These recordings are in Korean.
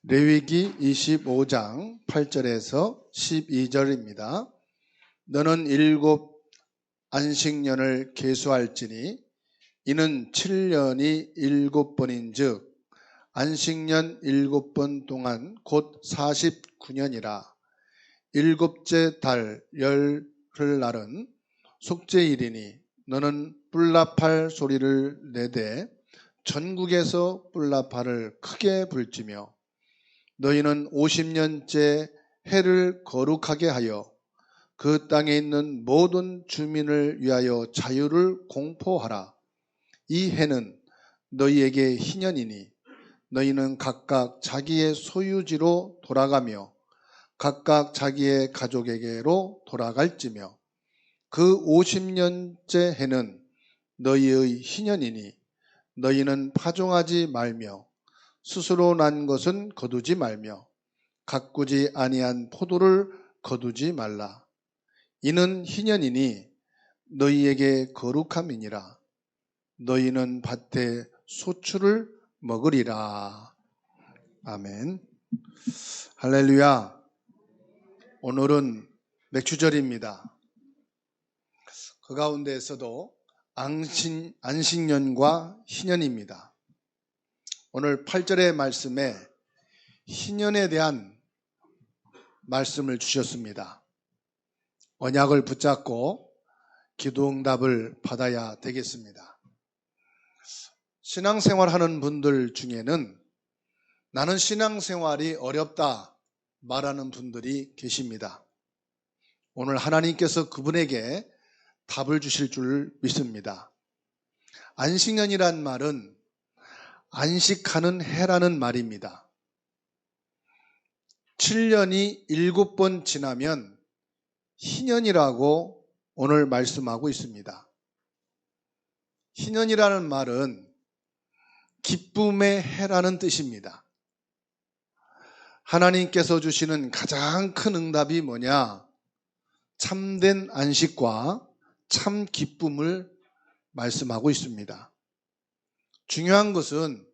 레위기 25장 8절에서 12절입니다. 너는 7 안식년을 계수할지니 이는 7년이 7번인즉 안식년 7번 동안 곧 49년이라. 7째 달 열흘날은 속죄일이니 너는 뿔나팔 소리를 내되 전국에서 뿔나팔을 크게 불지며 너희는 50년째 해를 거룩하게 하여 그 땅에 있는 모든 주민을 위하여 자유를 공포하라. 이 해는 너희에게 희년이니 너희는 각각 자기의 소유지로 돌아가며 각각 자기의 가족에게로 돌아갈지며 그 50년째 해는 너희의 희년이니 너희는 파종하지 말며 스스로 난 것은 거두지 말며 가꾸지 아니한 포도를 거두지 말라. 이는 희년이니 너희에게 거룩함이니라. 너희는 밭에 소출을 먹으리라. 아멘. 할렐루야. 오늘은 맥주절입니다. 그 가운데에서도 안식년과 희년입니다. 오늘 8절의 말씀에 희년에 대한 말씀을 주셨습니다. 언약을 붙잡고 기도응답을 받아야 되겠습니다. 신앙생활하는 분들 중에는 나는 신앙생활이 어렵다 말하는 분들이 계십니다. 오늘 하나님께서 그분에게 답을 주실 줄 믿습니다. 안식년이란 말은 안식하는 해라는 말입니다. 7년이 7번 지나면 희년이라고 오늘 말씀하고 있습니다. 희년이라는 말은 기쁨의 해라는 뜻입니다. 하나님께서 주시는 가장 큰 응답이 뭐냐? 참된 안식과 참 기쁨을 말씀하고 있습니다. 중요한 것은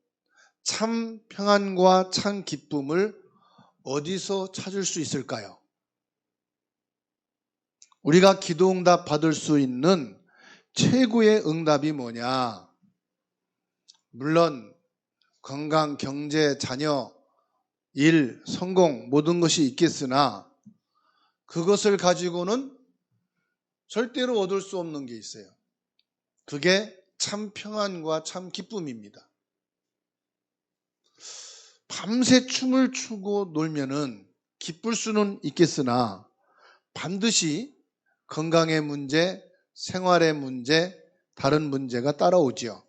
참 평안과 참 기쁨을 어디서 찾을 수 있을까요? 우리가 기도응답 받을 수 있는 최고의 응답이 뭐냐? 물론 건강, 경제, 자녀, 일, 성공 모든 것이 있겠으나 그것을 가지고는 절대로 얻을 수 없는 게 있어요. 그게 참 평안과 참 기쁨입니다. 밤새 춤을 추고 놀면은 기쁠 수는 있겠으나 반드시 건강의 문제, 생활의 문제, 다른 문제가 따라오지요.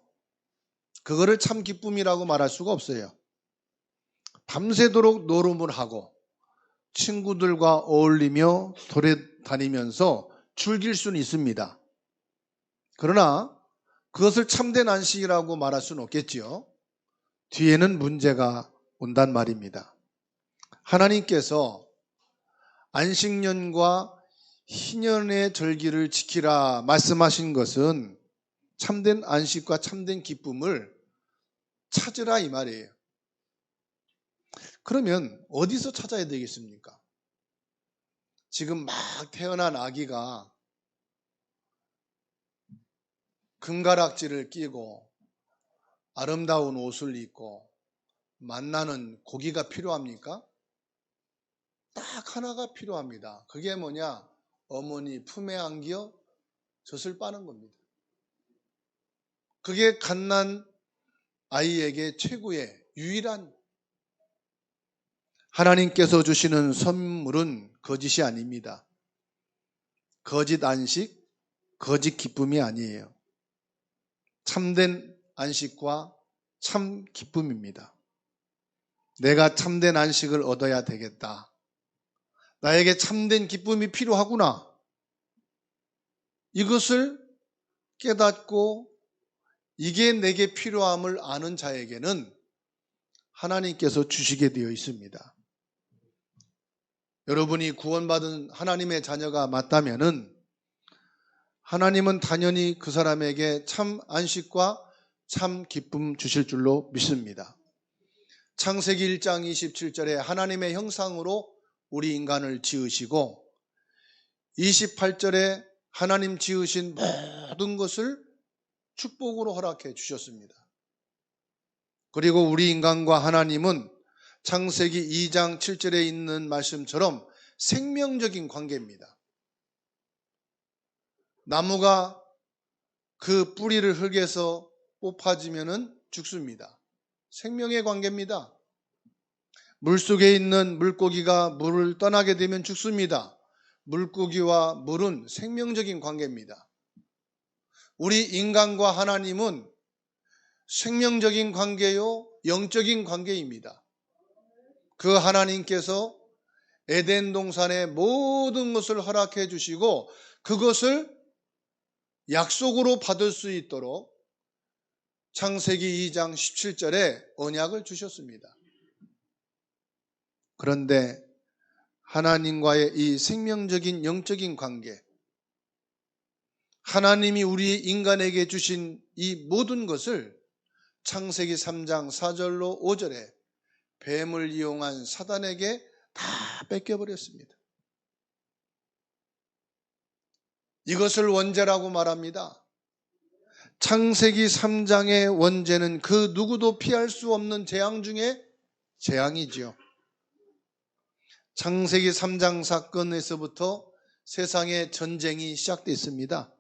그거를 참 기쁨이라고 말할 수가 없어요. 밤새도록 노름을 하고 친구들과 어울리며 돌아다니면서 즐길 수는 있습니다. 그러나 그것을 참된 안식이라고 말할 수는 없겠지요. 뒤에는 문제가 온단 말입니다. 하나님께서 안식년과 희년의 절기를 지키라 말씀하신 것은 참된 안식과 참된 기쁨을 찾으라 이 말이에요. 그러면 어디서 찾아야 되겠습니까? 지금 막 태어난 아기가 금가락지를 끼고 아름다운 옷을 입고 만나는 고기가 필요합니까? 딱 하나가 필요합니다. 그게 뭐냐? 어머니 품에 안겨 젖을 빠는 겁니다. 그게 갓난 아이에게 최고의 유일한 하나님께서 주시는 선물은 거짓이 아닙니다. 거짓 안식, 거짓 기쁨이 아니에요. 참된 안식과 참 기쁨입니다. 내가 참된 안식을 얻어야 되겠다. 나에게 참된 기쁨이 필요하구나. 이것을 깨닫고 이게 내게 필요함을 아는 자에게는 하나님께서 주시게 되어 있습니다. 여러분이 구원받은 하나님의 자녀가 맞다면은 하나님은 당연히 그 사람에게 참 안식과 참 기쁨 주실 줄로 믿습니다. 창세기 1장 27절에 하나님의 형상으로 우리 인간을 지으시고 28절에 하나님 지으신 모든 것을 축복으로 허락해 주셨습니다. 그리고 우리 인간과 하나님은 창세기 2장 7절에 있는 말씀처럼 생명적인 관계입니다. 나무가 그 뿌리를 흙에서 뽑아지면 죽습니다. 생명의 관계입니다. 물속에 있는 물고기가 물을 떠나게 되면 죽습니다. 물고기와 물은 생명적인 관계입니다. 우리 인간과 하나님은 생명적인 관계요, 영적인 관계입니다. 그 하나님께서 에덴 동산의 모든 것을 허락해 주시고 그것을 약속으로 받을 수 있도록 창세기 2장 17절에 언약을 주셨습니다. 그런데 하나님과의 이 생명적인 영적인 관계, 하나님이 우리 인간에게 주신 이 모든 것을 창세기 3장 4절로 5절에 뱀을 이용한 사단에게 다 뺏겨버렸습니다. 이것을 원죄라고 말합니다. 창세기 3장의 원죄는 그 누구도 피할 수 없는 재앙 중에 재앙이지요. 창세기 3장 사건에서부터 세상의 전쟁이 시작됐습니다.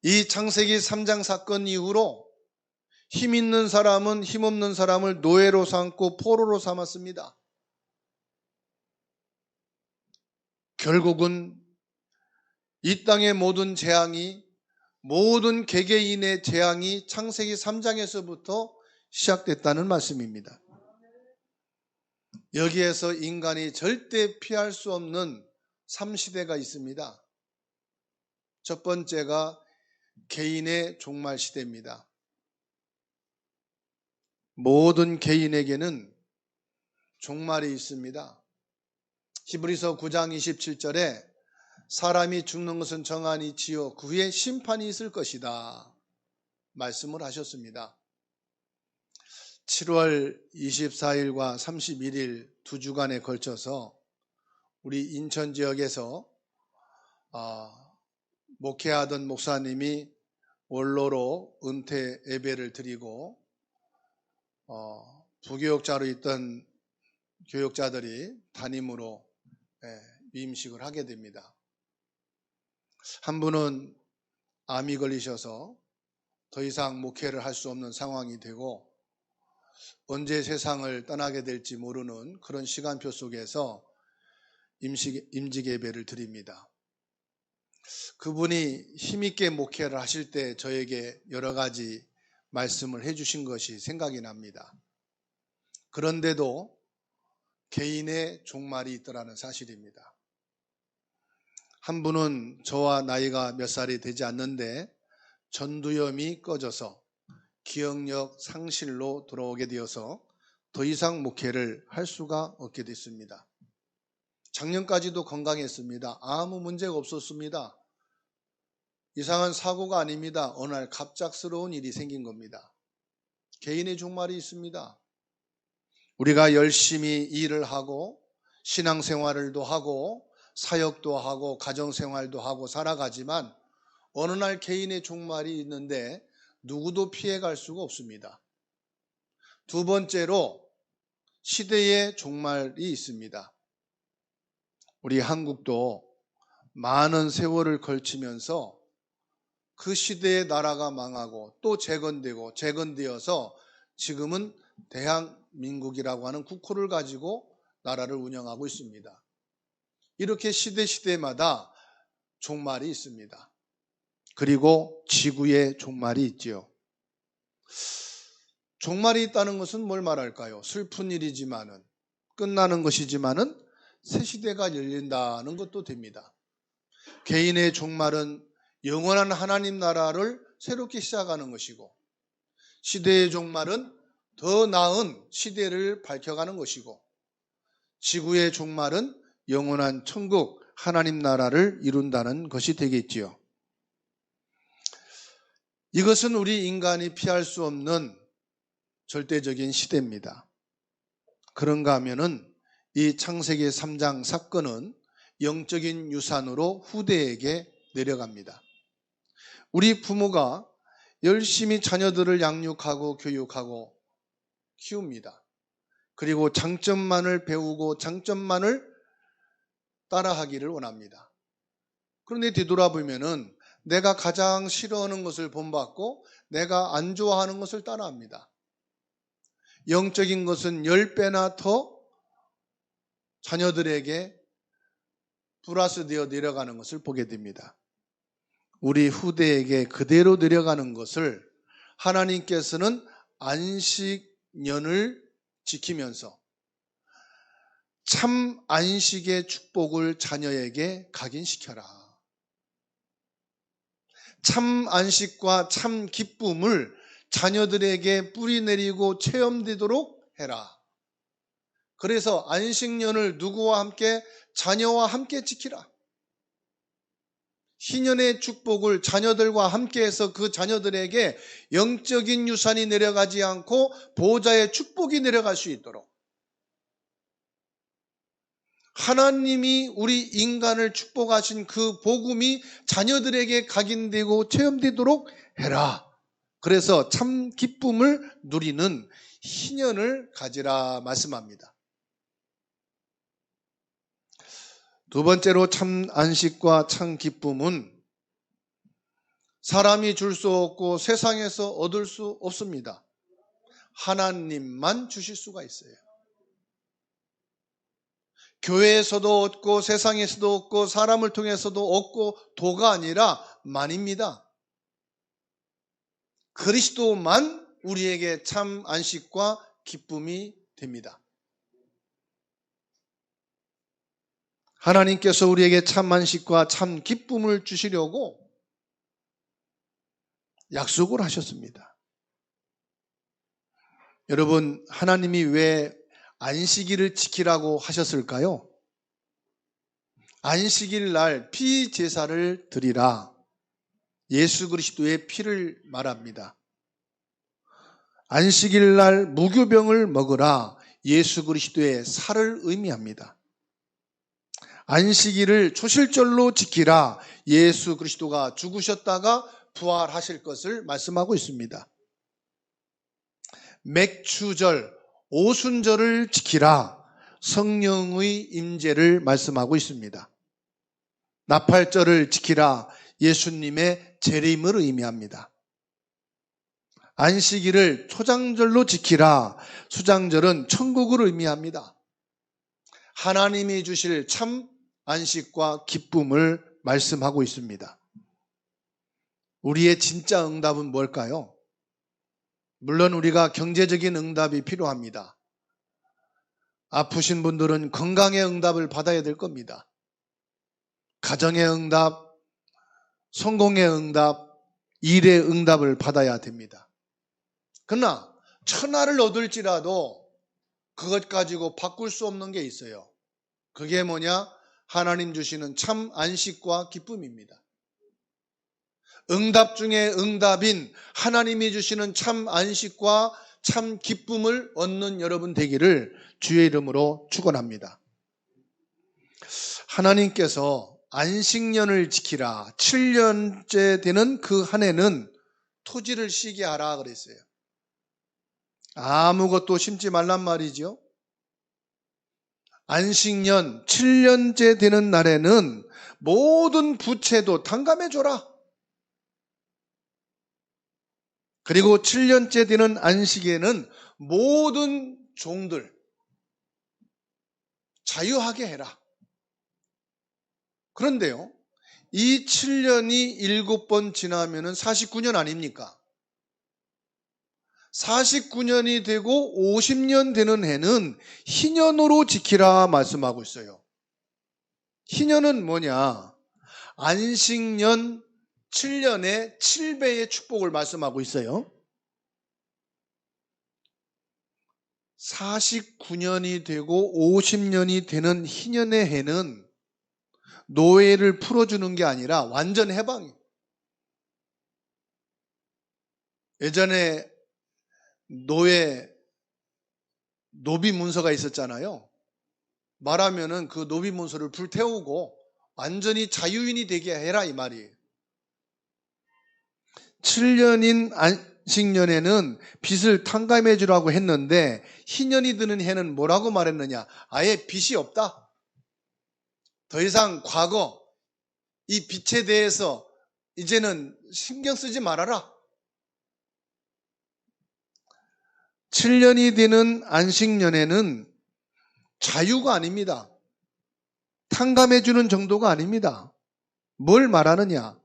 이 창세기 3장 사건 이후로 힘 있는 사람은 힘없는 사람을 노예로 삼고 포로로 삼았습니다. 결국은 이 땅의 모든 재앙이, 모든 개개인의 재앙이 창세기 3장에서부터 시작됐다는 말씀입니다. 여기에서 인간이 절대 피할 수 없는 3시대가 있습니다. 첫 번째가 개인의 종말 시대입니다. 모든 개인에게는 종말이 있습니다. 히브리서 9장 27절에 사람이 죽는 것은 정한이지요 그 후에 심판이 있을 것이다 말씀을 하셨습니다. 7월 24일과 31일 2주간에 걸쳐서 우리 인천 지역에서 목회하던 목사님이 원로로 은퇴 예배를 드리고 부교육자로 있던 교육자들이 담임으로 위임식을 하게 됩니다. 한 분은 암이 걸리셔서 더 이상 목회를 할 수 없는 상황이 되고 언제 세상을 떠나게 될지 모르는 그런 시간표 속에서 임직 예배를 드립니다. 그분이 힘있게 목회를 하실 때 저에게 여러 가지 말씀을 해주신 것이 생각이 납니다. 그런데도 개인의 종말이 있더라는 사실입니다. 한 분은 저와 나이가 몇 살이 되지 않는데 전두염이 꺼져서 기억력 상실로 돌아오게 되어서 더 이상 목회를 할 수가 없게 됐습니다. 작년까지도 건강했습니다. 아무 문제가 없었습니다. 이상한 사고가 아닙니다. 어느 날 갑작스러운 일이 생긴 겁니다. 개인의 종말이 있습니다. 우리가 열심히 일을 하고 신앙생활도 하고 사역도 하고 가정생활도 하고 살아가지만 어느 날 개인의 종말이 있는데 누구도 피해갈 수가 없습니다. 두 번째로 시대의 종말이 있습니다. 우리 한국도 많은 세월을 걸치면서 그 시대의 나라가 망하고 또 재건되어서 지금은 대한민국이라고 하는 국호를 가지고 나라를 운영하고 있습니다. 이렇게 시대마다 종말이 있습니다. 그리고 지구의 종말이 있지요. 종말이 있다는 것은 뭘 말할까요? 슬픈 일이지만은 끝나는 것이지만은 새 시대가 열린다는 것도 됩니다. 개인의 종말은 영원한 하나님 나라를 새롭게 시작하는 것이고 시대의 종말은 더 나은 시대를 밝혀가는 것이고 지구의 종말은 영원한 천국 하나님 나라를 이룬다는 것이 되겠지요. 이것은 우리 인간이 피할 수 없는 절대적인 시대입니다. 그런가 하면은 이 창세기 3장 사건은 영적인 유산으로 후대에게 내려갑니다. 우리 부모가 열심히 자녀들을 양육하고 교육하고 키웁니다. 그리고 장점만을 배우고 장점만을 따라하기를 원합니다. 그런데 뒤돌아보면은 내가 가장 싫어하는 것을 본받고 내가 안 좋아하는 것을 따라합니다. 영적인 것은 10배나 더 자녀들에게 플러스 되어 내려가는 것을 보게 됩니다. 우리 후대에게 그대로 내려가는 것을 하나님께서는 안식년을 지키면서 참 안식의 축복을 자녀에게 각인시켜라. 참 안식과 참 기쁨을 자녀들에게 뿌리내리고 체험되도록 해라. 그래서 안식년을 누구와 함께? 자녀와 함께 지키라. 희년의 축복을 자녀들과 함께해서 그 자녀들에게 영적인 유산이 내려가지 않고 보호자의 축복이 내려갈 수 있도록 하나님이 우리 인간을 축복하신 그 복음이 자녀들에게 각인되고 체험되도록 해라. 그래서 참 기쁨을 누리는 희년을 가지라 말씀합니다. 두 번째로 참 안식과 참 기쁨은 사람이 줄 수 없고 세상에서 얻을 수 없습니다. 하나님만 주실 수가 있어요. 교회에서도 얻고 세상에서도 얻고 사람을 통해서도 얻고 도가 아니라 만입니다. 그리스도만 우리에게 참 안식과 기쁨이 됩니다. 하나님께서 우리에게 참 안식과 참 기쁨을 주시려고 약속을 하셨습니다. 여러분, 하나님이 왜 안식일을 지키라고 하셨을까요? 안식일 날 피제사를 드리라. 예수 그리스도의 피를 말합니다. 안식일 날 무교병을 먹으라. 예수 그리스도의 살을 의미합니다. 안식일을 초실절로 지키라. 예수 그리스도가 죽으셨다가 부활하실 것을 말씀하고 있습니다. 맥추절, 오순절을 지키라. 성령의 임재를 말씀하고 있습니다. 나팔절을 지키라. 예수님의 재림을 의미합니다. 안식일을 초장절로 지키라. 수장절은 천국을 의미합니다. 하나님이 주실 참 안식과 기쁨을 말씀하고 있습니다. 우리의 진짜 응답은 뭘까요? 물론 우리가 경제적인 응답이 필요합니다. 아프신 분들은 건강의 응답을 받아야 될 겁니다. 가정의 응답, 성공의 응답, 일의 응답을 받아야 됩니다. 그러나 천하를 얻을지라도 그것 가지고 바꿀 수 없는 게 있어요. 그게 뭐냐? 하나님 주시는 참 안식과 기쁨입니다. 응답 중에 응답인 하나님이 주시는 참 안식과 참 기쁨을 얻는 여러분 되기를 주의 이름으로 축원합니다. 하나님께서 안식년을 지키라. 7년째 되는 그 한 해는 토지를 쉬게 하라 그랬어요. 아무것도 심지 말란 말이죠. 안식년 7년째 되는 날에는 모든 부채도 탕감해줘라. 그리고 7년째 되는 안식에는 모든 종들 자유하게 해라. 그런데요, 이 7년이 7번 지나면 49년 아닙니까? 49년이 되고 50년 되는 해는 희년으로 지키라 말씀하고 있어요. 희년은 뭐냐? 안식년 7년에 7배의 축복을 말씀하고 있어요. 49년이 되고 50년이 되는 희년의 해는 노예를 풀어주는 게 아니라 완전 해방이에요. 예전에 노비 문서가 있었잖아요. 말하면은 그 노비 문서를 불태우고 완전히 자유인이 되게 해라 이 말이에요. 7년인 안식년에는 빚을 탕감해 주라고 했는데 희년이 드는 해는 뭐라고 말했느냐? 아예 빚이 없다. 더 이상 과거 이 빚에 대해서 이제는 신경 쓰지 말아라. 7년이 되는 안식년에는 자유가 아닙니다. 탕감해 주는 정도가 아닙니다. 뭘 말하느냐?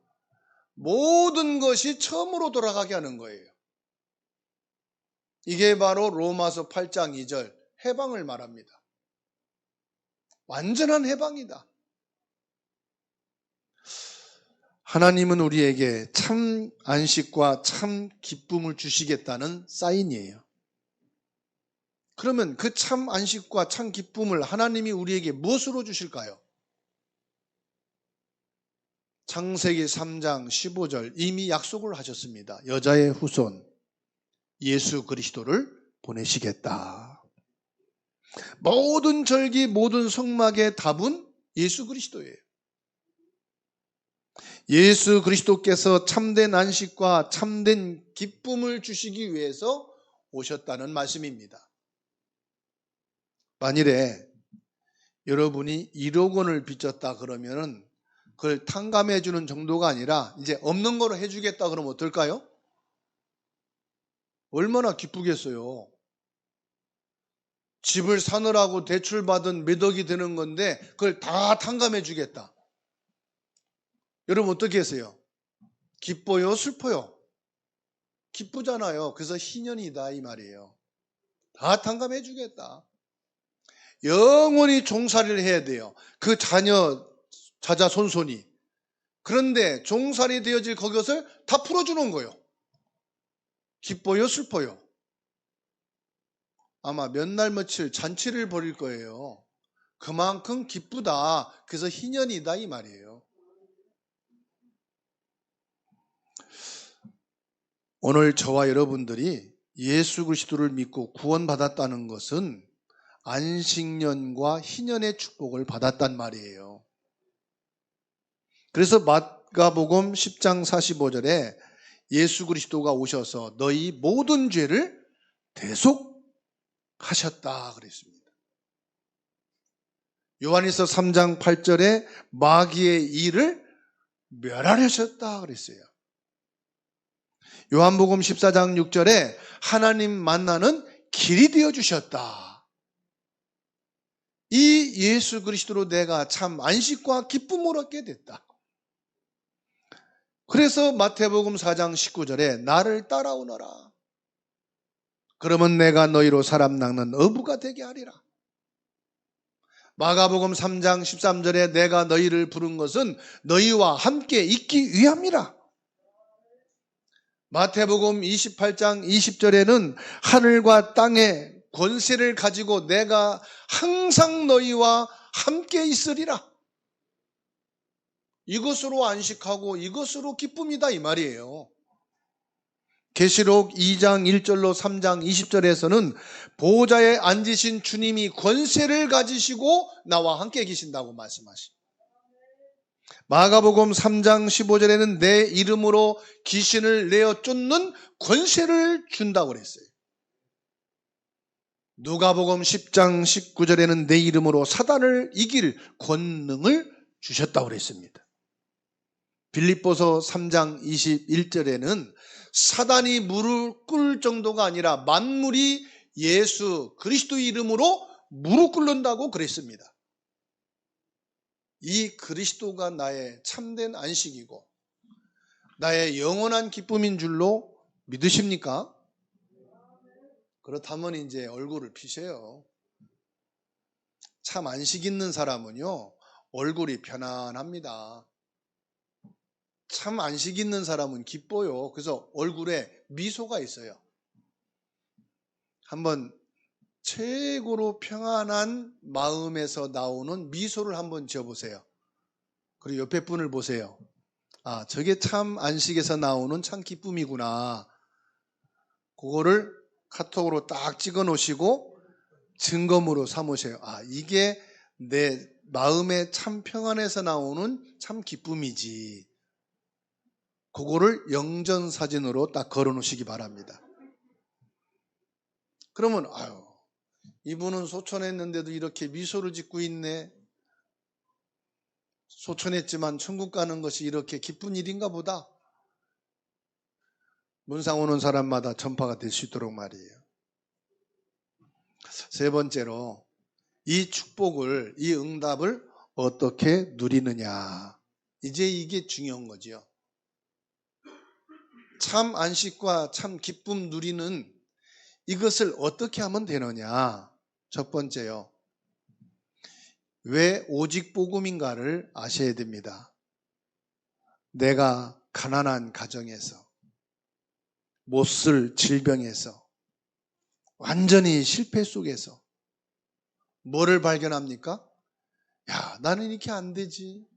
모든 것이 처음으로 돌아가게 하는 거예요. 이게 바로 로마서 8장 2절 해방을 말합니다. 완전한 해방이다. 하나님은 우리에게 참 안식과 참 기쁨을 주시겠다는 사인이에요. 그러면 그 참 안식과 참 기쁨을 하나님이 우리에게 무엇으로 주실까요? 창세기 3장 15절 이미 약속을 하셨습니다. 여자의 후손 예수 그리스도를 보내시겠다. 모든 절기 모든 성막의 답은 예수 그리스도예요. 예수 그리스도께서 참된 안식과 참된 기쁨을 주시기 위해서 오셨다는 말씀입니다. 만일에 여러분이 1억 원을 빚졌다 그러면은 그걸 탕감해 주는 정도가 아니라 이제 없는 거로 해주겠다 그러면 어떨까요? 얼마나 기쁘겠어요. 집을 사느라고 대출받은 몇 억이 되는 건데 그걸 다 탕감해 주겠다. 여러분 어떻게 했어요? 기뻐요? 슬퍼요? 기쁘잖아요. 그래서 희년이다 이 말이에요. 다 탕감해 주겠다. 영원히 종살이를 해야 돼요. 그 자손이. 그런데 종살이 되어질 그것을 다 풀어주는 거예요. 기뻐요? 슬퍼요? 아마 몇 날 며칠 잔치를 벌일 거예요. 그만큼 기쁘다. 그래서 희년이다 이 말이에요. 오늘 저와 여러분들이 예수 그리스도를 믿고 구원받았다는 것은 안식년과 희년의 축복을 받았단 말이에요. 그래서 마가복음 10장 45절에 예수 그리스도가 오셔서 너희 모든 죄를 대속하셨다 그랬습니다. 요한일서 3장 8절에 마귀의 일을 멸하셨다 그랬어요. 요한복음 14장 6절에 하나님 만나는 길이 되어주셨다. 이 예수 그리스도로 내가 참 안식과 기쁨을 얻게 됐다. 그래서 마태복음 4장 19절에 나를 따라오너라. 그러면 내가 너희로 사람 낚는 어부가 되게 하리라. 마가복음 3장 13절에 내가 너희를 부른 것은 너희와 함께 있기 위함이라. 마태복음 28장 20절에는 하늘과 땅의 권세를 가지고 내가 항상 너희와 함께 있으리라. 이것으로 안식하고 이것으로 기쁨이다 이 말이에요. 계시록 2장 1절로 3장 20절에서는 보좌에 앉으신 주님이 권세를 가지시고 나와 함께 계신다고 말씀하십니다. 마가복음 3장 15절에는 내 이름으로 귀신을 내어 쫓는 권세를 준다고 그랬어요. 누가복음 10장 19절에는 내 이름으로 사단을 이길 권능을 주셨다고 그랬습니다. 빌립보서 3장 21절에는 사단이 무릎 꿇을 정도가 아니라 만물이 예수 그리스도 이름으로 무릎 꿇는다고 그랬습니다. 이 그리스도가 나의 참된 안식이고 나의 영원한 기쁨인 줄로 믿으십니까? 그렇다면 이제 얼굴을 피세요. 참 안식 있는 사람은요 얼굴이 편안합니다. 참 안식 있는 사람은 기뻐요. 그래서 얼굴에 미소가 있어요. 한번 최고로 평안한 마음에서 나오는 미소를 한번 지어보세요. 그리고 옆에 분을 보세요. 아, 저게 참 안식에서 나오는 참 기쁨이구나. 그거를 카톡으로 딱 찍어 놓으시고 증거물로 삼으세요. 아, 이게 내 마음의 참 평안에서 나오는 참 기쁨이지. 그거를 영전사진으로 딱 걸어 놓으시기 바랍니다. 그러면 아유, 이분은 소천했는데도 이렇게 미소를 짓고 있네. 소천했지만 천국 가는 것이 이렇게 기쁜 일인가 보다. 문상 오는 사람마다 전파가 될 수 있도록 말이에요. 세 번째로 이 축복을, 이 응답을 어떻게 누리느냐. 이제 이게 중요한 거지요. 참 안식과 참 기쁨 누리는 이것을 어떻게 하면 되느냐. 첫 번째요. 왜 오직 복음인가를 아셔야 됩니다. 내가 가난한 가정에서, 못쓸 질병에서, 완전히 실패 속에서 뭐를 발견합니까? 야, 나는 이렇게 안 되지.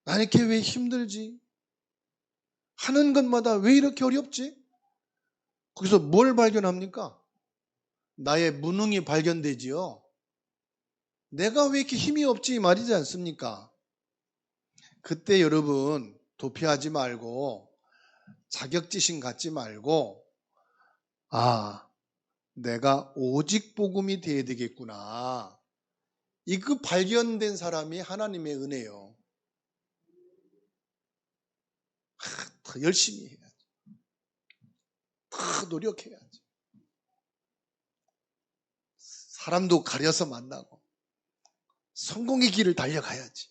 나는 이렇게 왜 힘들지? 하는 것마다 왜 이렇게 어렵지? 거기서 뭘 발견합니까? 나의 무능이 발견되지요. 내가 왜 이렇게 힘이 없지? 이 말이지 않습니까? 그때 여러분 도피하지 말고 자격지심 갖지 말고 아, 내가 오직 복음이 돼야 되겠구나. 이거 발견된 사람이 하나님의 은혜요. 더 열심히 해야지. 더 노력해야지. 사람도 가려서 만나고 성공의 길을 달려가야지.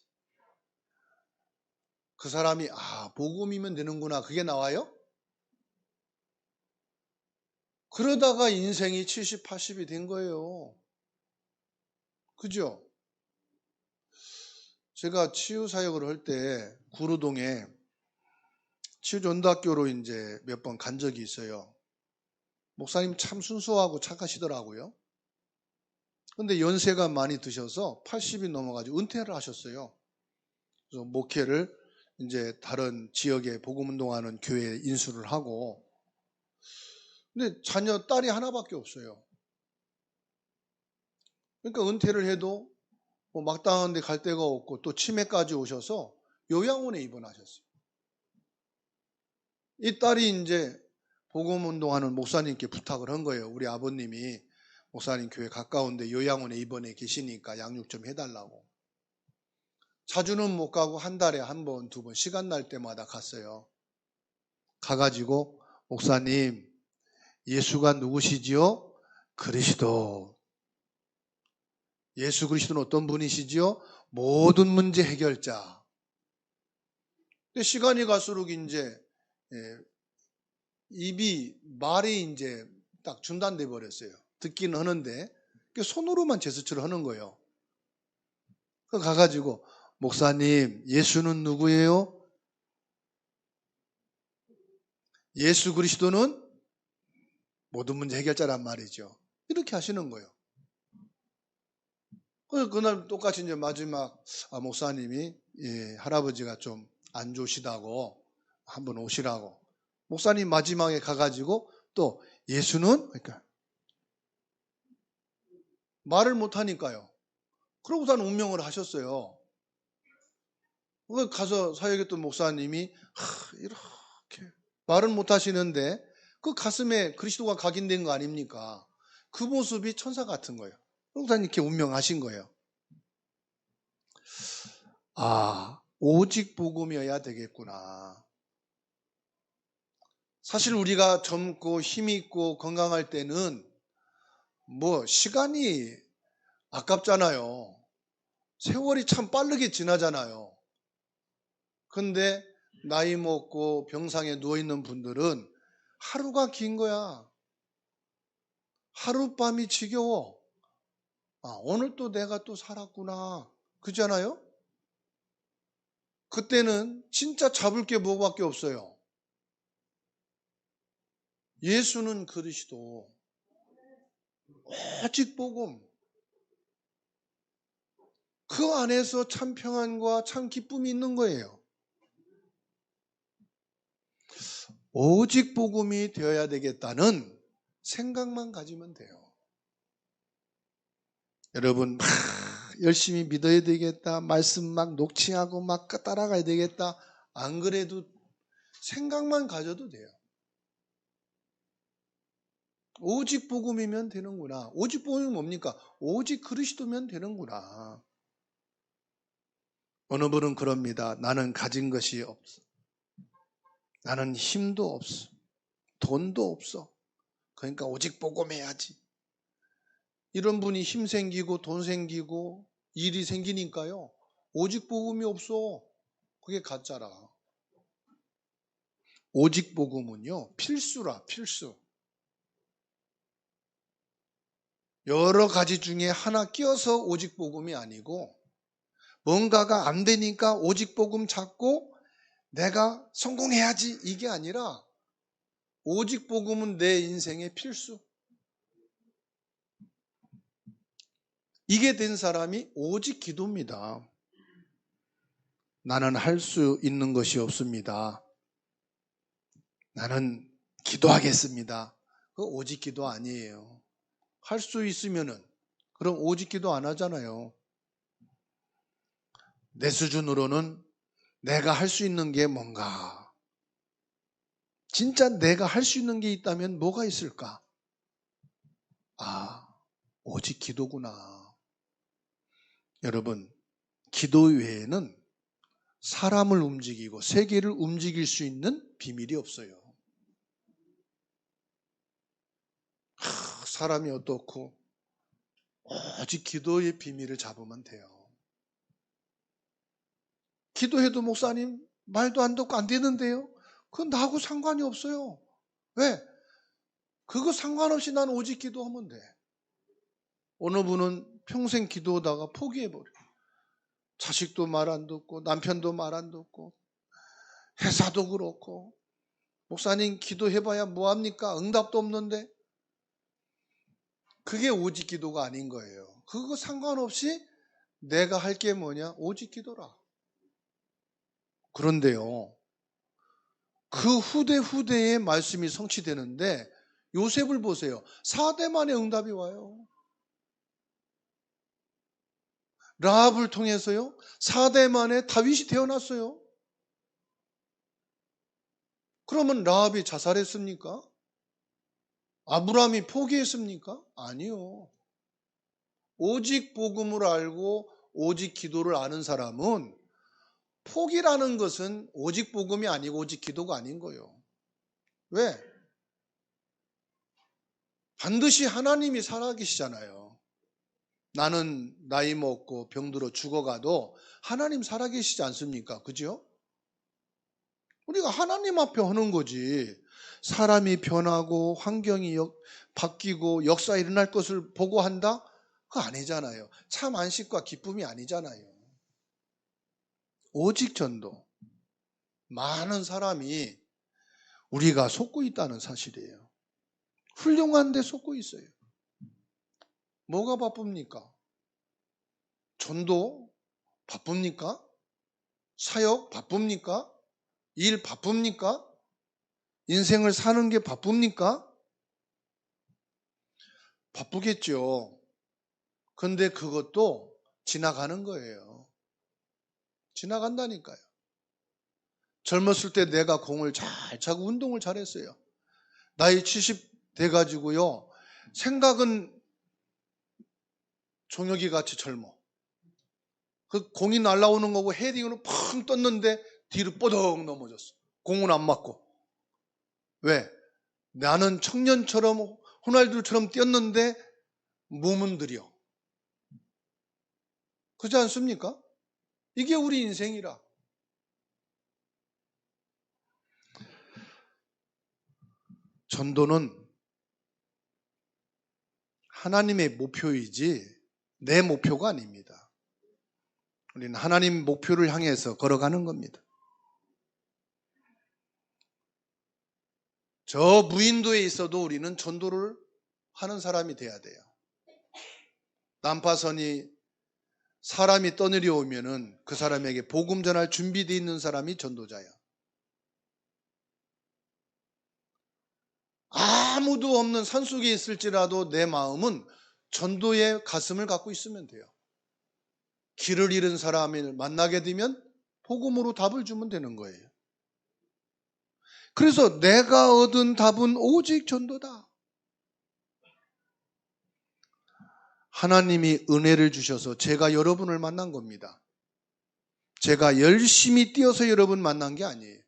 그 사람이 복음이면 되는구나. 그게 나와요? 그러다가 인생이 70, 80이 된 거예요. 그죠? 제가 치유사역을 할 때 구루동에 치유전도학교로 이제 몇 번 간 적이 있어요. 목사님 참 순수하고 착하시더라고요. 근데 연세가 많이 드셔서 80이 넘어가지고 은퇴를 하셨어요. 그래서 목회를 이제 다른 지역에 복음운동하는 교회에 인수를 하고, 근데 자녀 딸이 하나밖에 없어요. 그러니까 은퇴를 해도 뭐 막다른 데 갈 데가 없고 또 치매까지 오셔서 요양원에 입원하셨어요. 이 딸이 이제 복음운동하는 목사님께 부탁을 한 거예요. 우리 아버님이 목사님 교회 가까운데 요양원에 입원해 계시니까 양육 좀 해달라고. 자주는 못 가고 한 달에 한 번, 두 번 시간 날 때마다 갔어요. 가가지고 목사님, 예수가 누구시지요? 그리스도. 예수 그리스도는 어떤 분이시지요? 모든 문제 해결자. 근데 시간이 갈수록 이제 말이 이제 딱 중단돼 버렸어요. 듣기는 하는데 손으로만 제스처를 하는 거예요. 가가지고 목사님, 예수는 누구예요? 예수 그리스도는 모든 문제 해결자란 말이죠. 이렇게 하시는 거예요. 그래서 그날 똑같이 이제 마지막 목사님이 할아버지가 좀 안 좋으시다고 한번 오시라고. 목사님 마지막에 가가지고 또 예수는 그러니까 말을 못 하니까요. 그러고서는 운명을 하셨어요. 가서 사역했던 목사님이 이렇게 말은 못 하시는데 그 가슴에 그리스도가 각인된 거 아닙니까? 그 모습이 천사 같은 거예요. 그러고서 이렇게 운명하신 거예요. 오직 복음이어야 되겠구나. 사실 우리가 젊고 힘이 있고 건강할 때는 뭐 시간이 아깝잖아요. 세월이 참 빠르게 지나잖아요. 근데 나이 먹고 병상에 누워있는 분들은 하루가 긴 거야. 하룻밤이 지겨워. 오늘 또 내가 또 살았구나. 그렇잖아요? 그때는 진짜 잡을 게 뭐밖에 없어요. 예수는 그리스도. 오직 복음. 그 안에서 참 평안과 참 기쁨이 있는 거예요. 오직 복음이 되어야 되겠다는 생각만 가지면 돼요. 여러분 막 열심히 믿어야 되겠다, 말씀 막 녹취하고 막 따라가야 되겠다, 안 그래도 생각만 가져도 돼요. 오직 복음이면 되는구나. 오직 복음이 뭡니까? 오직 그리스도면 되는구나. 어느 분은 그럽니다. 나는 가진 것이 없어. 나는 힘도 없어. 돈도 없어. 그러니까 오직 복음해야지. 이런 분이 힘 생기고 돈 생기고 일이 생기니까요. 오직 복음이 없어. 그게 가짜라. 오직 복음은요, 필수라, 필수. 여러 가지 중에 하나 끼어서 오직 복음이 아니고, 뭔가가 안 되니까 오직 복음 찾고 내가 성공해야지, 이게 아니라 오직 복음은 내 인생의 필수. 이게 된 사람이 오직 기도입니다. 나는 할 수 있는 것이 없습니다. 나는 기도하겠습니다. 그거 오직 기도 아니에요. 할 수 있으면은 그럼 오직 기도 안 하잖아요. 내 수준으로는 내가 할 수 있는 게 뭔가? 진짜 내가 할 수 있는 게 있다면 뭐가 있을까? 아, 오직 기도구나. 여러분, 기도 외에는 사람을 움직이고 세계를 움직일 수 있는 비밀이 없어요. 사람이 어떻고 오직 기도의 비밀을 잡으면 돼요. 기도해도 목사님 말도 안 듣고 안 되는데요? 그건 나하고 상관이 없어요. 왜? 그거 상관없이 난 오직 기도하면 돼. 어느 분은 평생 기도하다가 포기해버려. 자식도 말 안 듣고 남편도 말 안 듣고 회사도 그렇고 목사님 기도해봐야 뭐합니까? 응답도 없는데. 그게 오직 기도가 아닌 거예요. 그거 상관없이 내가 할 게 뭐냐? 오직 기도라. 그런데요, 그 후대의 말씀이 성취되는데 요셉을 보세요. 4대 만에 응답이 와요. 라합을 통해서요, 4대 만에 다윗이 태어났어요. 그러면 라합이 자살했습니까? 아브라함이 포기했습니까? 아니요. 오직 복음을 알고 오직 기도를 아는 사람은 포기라는 것은 오직 복음이 아니고 오직 기도가 아닌 거예요. 왜? 반드시 하나님이 살아계시잖아요. 나는 나이 먹고 병들어 죽어가도 하나님 살아계시지 않습니까? 그죠? 우리가 하나님 앞에 하는 거지. 사람이 변하고 환경이 바뀌고 역사 일어날 것을 보고 한다? 그거 아니잖아요. 참 안식과 기쁨이 아니잖아요. 오직 전도. 많은 사람이 우리가 속고 있다는 사실이에요. 훌륭한데 속고 있어요. 뭐가 바쁩니까? 전도 바쁩니까? 사역 바쁩니까? 일 바쁩니까? 인생을 사는 게 바쁩니까? 바쁘겠죠. 근데 그것도 지나가는 거예요. 지나간다니까요. 젊었을 때 내가 공을 잘 차고 운동을 잘했어요. 나이 70 돼가지고요. 생각은 종혁이 같이 젊어. 그 공이 날아오는 거고 헤딩으로 펑 떴는데 뒤로 뽀덕 넘어졌어. 공은 안 맞고. 왜? 나는 청년처럼 호날두처럼 뛰었는데 몸은 느려. 그렇지 않습니까? 이게 우리 인생이라. 전도는 하나님의 목표이지 내 목표가 아닙니다. 우리는 하나님 목표를 향해서 걸어가는 겁니다. 저 무인도에 있어도 우리는 전도를 하는 사람이 돼야 돼요. 난파선이 사람이 떠내려오면은 그 사람에게 복음 전할 준비되어 있는 사람이 전도자예요. 아무도 없는 산속에 있을지라도 내 마음은 전도의 가슴을 갖고 있으면 돼요. 길을 잃은 사람을 만나게 되면 복음으로 답을 주면 되는 거예요. 그래서 내가 얻은 답은 오직 전도다. 하나님이 은혜를 주셔서 제가 여러분을 만난 겁니다. 제가 열심히 뛰어서 여러분 만난 게 아니에요.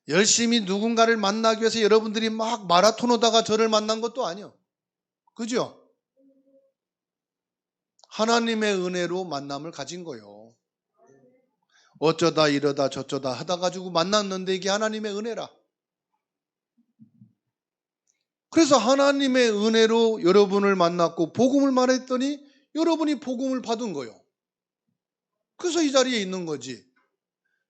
열심히 누군가를 만나기 위해서 여러분들이 막 마라톤 하다가 저를 만난 것도 아니에요. 그죠? 하나님의 은혜로 만남을 가진 거예요. 어쩌다 이러다 저쩌다 하다 가지고 만났는데 이게 하나님의 은혜라. 그래서 하나님의 은혜로 여러분을 만났고 복음을 말했더니 여러분이 복음을 받은 거예요. 그래서 이 자리에 있는 거지.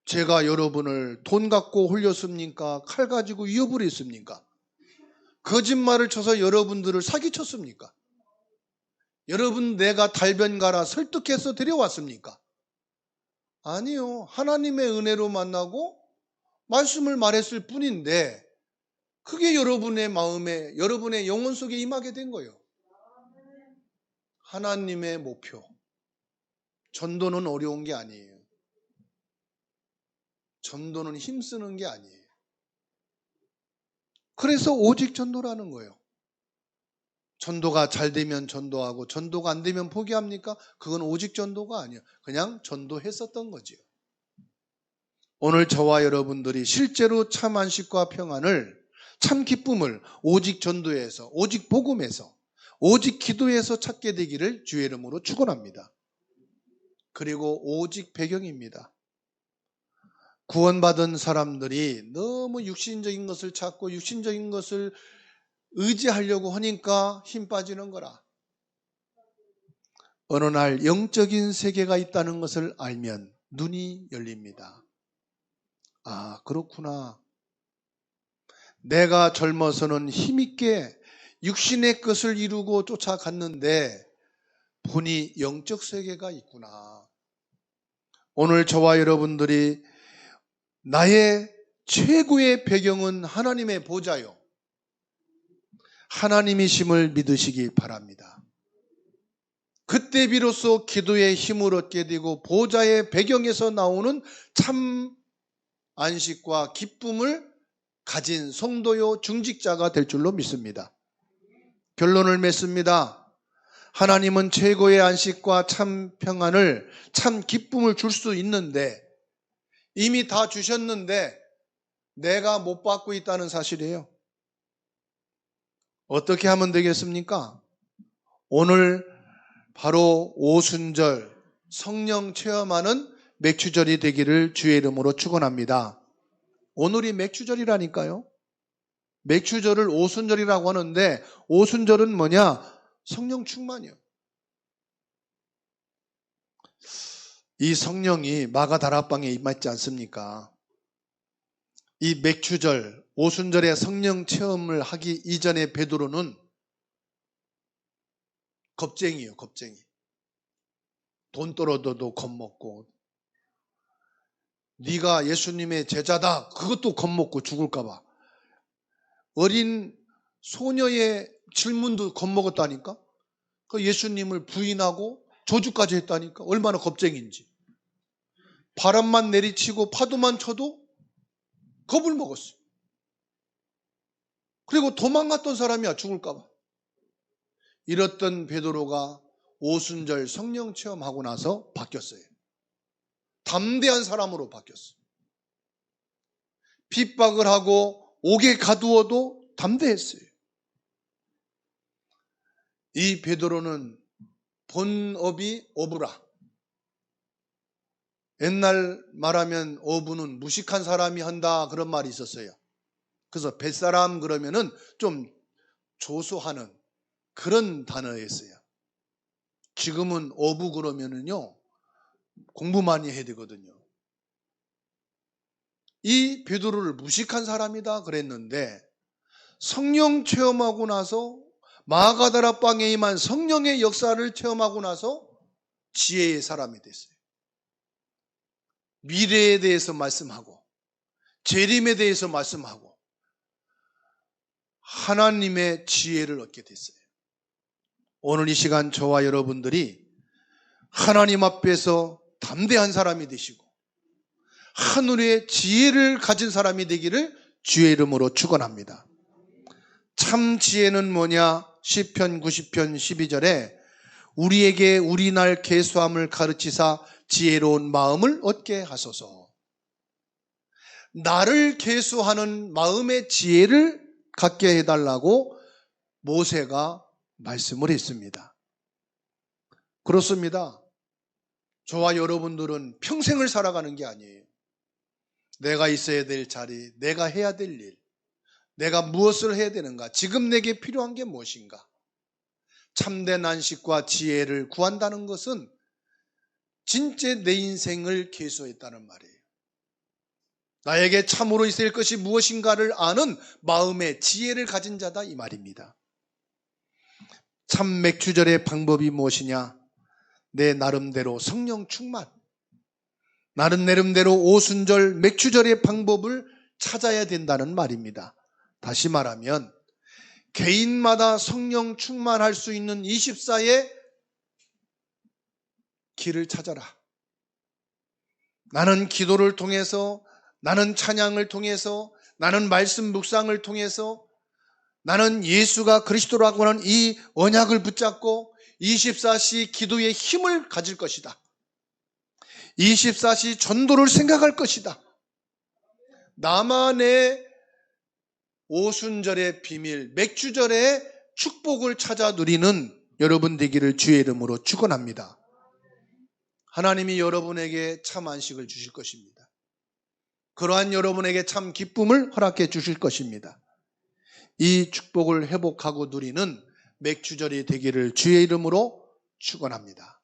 제가 여러분을 돈 갖고 홀렸습니까? 칼 가지고 위협을 했습니까? 거짓말을 쳐서 여러분들을 사기쳤습니까? 여러분 내가 달변가라 설득해서 데려왔습니까? 아니요. 하나님의 은혜로 만나고 말씀을 말했을 뿐인데 그게 여러분의 마음에 여러분의 영혼 속에 임하게 된 거예요. 하나님의 목표. 전도는 어려운 게 아니에요. 전도는 힘쓰는 게 아니에요. 그래서 오직 전도라는 거예요. 전도가 잘 되면 전도하고 전도가 안 되면 포기합니까? 그건 오직 전도가 아니에요. 그냥 전도했었던 거지요. 오늘 저와 여러분들이 실제로 참 안식과 평안을, 참 기쁨을 오직 전도에서, 오직 복음에서, 오직 기도에서 찾게 되기를 주의 이름으로 축원합니다. 그리고 오직 배경입니다. 구원받은 사람들이 너무 육신적인 것을 찾고 육신적인 것을 의지하려고 하니까 힘 빠지는 거라. 어느 날 영적인 세계가 있다는 것을 알면 눈이 열립니다. 아, 그렇구나. 내가 젊어서는 힘있게 육신의 것을 이루고 쫓아갔는데 보니 영적 세계가 있구나. 오늘 저와 여러분들이 나의 최고의 배경은 하나님의 보좌요. 하나님이심을 믿으시기 바랍니다. 그때 비로소 기도의 힘을 얻게 되고 보좌의 배경에서 나오는 참 안식과 기쁨을 가진 성도요 중직자가 될 줄로 믿습니다. 결론을 맺습니다. 하나님은 최고의 안식과 참 평안을, 참 기쁨을 줄 수 있는데 이미 다 주셨는데 내가 못 받고 있다는 사실이에요. 어떻게 하면 되겠습니까? 오늘 바로 오순절 성령 체험하는 맥추절이 되기를 주의 이름으로 축원합니다. 오늘이 맥추절이라니까요. 맥추절을 오순절이라고 하는데 오순절은 뭐냐? 성령 충만이요. 이 성령이 마가다락방에 임했지 않습니까? 이 맥추절, 오순절에 성령 체험을 하기 이전에 베드로는 겁쟁이요, 겁쟁이. 돈 떨어져도 겁먹고, 네가 예수님의 제자다, 그것도 겁먹고 죽을까 봐. 어린 소녀의 질문도 겁먹었다니까? 그 예수님을 부인하고 저주까지 했다니까? 얼마나 겁쟁인지. 바람만 내리치고 파도만 쳐도 겁을 먹었어. 그리고 도망갔던 사람이야, 죽을까 봐. 이랬던 베드로가 오순절 성령 체험하고 나서 바뀌었어요. 담대한 사람으로 바뀌었어. 핍박을 하고 옥에 가두어도 담대했어요. 이 베드로는 본업이 어부라. 옛날 말하면 어부는 무식한 사람이 한다 그런 말이 있었어요. 그래서 뱃사람 그러면은 좀 조소하는 그런 단어였어요. 지금은 어부 그러면은요 공부 많이 해야 되거든요. 이 베드로를 무식한 사람이다 그랬는데 성령 체험하고 나서 마가다락방에 임한 성령의 역사를 체험하고 나서 지혜의 사람이 됐어요. 미래에 대해서 말씀하고 재림에 대해서 말씀하고 하나님의 지혜를 얻게 됐어요. 오늘 이 시간 저와 여러분들이 하나님 앞에서 담대한 사람이 되시고 하늘의 지혜를 가진 사람이 되기를 주의 이름으로 축원합니다. 참 지혜는 뭐냐? 시편 90편 12절에 우리에게 우리 날 계수함을 가르치사 지혜로운 마음을 얻게 하소서. 나를 계수하는 마음의 지혜를 갖게 해달라고 모세가 말씀을 했습니다. 그렇습니다. 저와 여러분들은 평생을 살아가는 게 아니에요. 내가 있어야 될 자리, 내가 해야 될 일, 내가 무엇을 해야 되는가, 지금 내게 필요한 게 무엇인가. 참된 안식과 지혜를 구한다는 것은 진짜 내 인생을 계수했다는 말이에요. 나에게 참으로 있을 것이 무엇인가를 아는 마음의 지혜를 가진 자다 이 말입니다. 참 맥주절의 방법이 무엇이냐? 내 나름대로 성령 충만, 나는 나름대로 오순절 맥주절의 방법을 찾아야 된다는 말입니다. 다시 말하면 개인마다 성령 충만할 수 있는 24의 길을 찾아라. 나는 기도를 통해서, 나는 찬양을 통해서, 나는 말씀 묵상을 통해서, 나는 예수가 그리스도라고 하는 이 언약을 붙잡고 24시 기도의 힘을 가질 것이다. 24시 전도를 생각할 것이다. 나만의 오순절의 비밀, 맥주절의 축복을 찾아 누리는 여러분 되기를 주의 이름으로 축원합니다. 하나님이 여러분에게 참 안식을 주실 것입니다. 그러한 여러분에게 참 기쁨을 허락해 주실 것입니다. 이 축복을 회복하고 누리는 맥주절이 되기를 주의 이름으로 축원합니다.